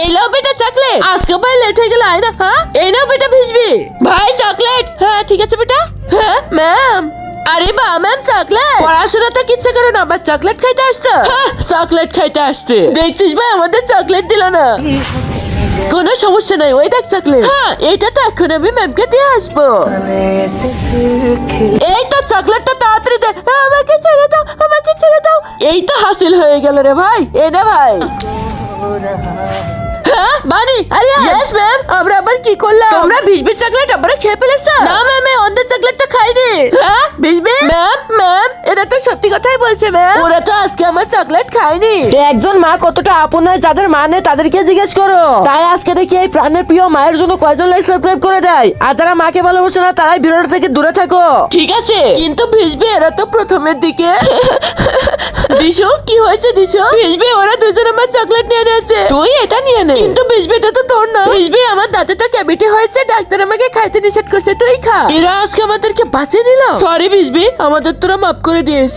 এই নাও বেটা চকলেট। আজকে ভাই লেট হয়ে গেল, আয় না। হ্যাঁ এই নাও বেটা ভিজবি। ভাই চকলেট। হ্যাঁ ঠিক আছে বেটা। হ্যাঁ ম্যাম। আরে বা ম্যাম চকলেট। পড়াশোনা তো কিচ্ছু করে না, আবার চকলেট খাইতে আসতো। চকলেট খাইতে আসছে। দেখছিস ভাই আমাদের চকলেট দিল না। কোনো সমস্যা নাই, ওই দেখ চকলেট। হ্যাঁ এটা তো এখন আমি ম্যামকে দিয়ে আসবো। এই তো চকলেটটা তাড়াতাড়ি দে। আমাকে ছেড়ে দাও, আমাকে ছেড়ে দাও। এই তো হাসিল হয়ে গেল রে ভাই। এই না ভাই। হ্যাঁ বানি, আরে ইয়েস ম্যাম। আমরা আবার কি করলাম? তোমরা ভিজবি চকলেট আমরা খেয়ে ফেলেছো? না ম্যাম, এই অন্ধের চকলেটটা খাইনি। হ্যাঁ ভিজবি ম্যাম। ম্যাম এরা তো সত্যি কথাই বলছে ম্যাম। ওরা তো আজকে আমার চকলেট খায়নি। একজন মা কতটা আপন হয় যাদের মা নেই তাদেরকে জিজ্ঞেস করো। তাই আজকে দেখি এই প্রাণের প্রিয় মায়ের জন্য কয়জন লাইক সাবস্ক্রাইব করে দেয়। আর যারা মাকে ভালোবাসে না তারাই ভিডিওটা থেকে দূরে থাকো। ঠিক আছে কিন্তু ভিজবি এরা তো প্রথমের দিকে। দিশু কি হয়েছে দিশু? ভিজবি ওরা দুজন আমার চকলেট নিয়ে নিয়েছে, তুই এটা নিয়ে নে। কিন্তু ভিজবি এটা তো তোর না। ভিজবি আমার দাঁতে তো ক্যাভিটি হয়েছে, ডাক্তার আমাকে খাইতে নিষেধ করছে, তুই খা। এরা আজকে আমাদেরকে বাঁচিয়ে দিল। সরি ভিজবি, আমাদের তোরা মাফ করে দিস।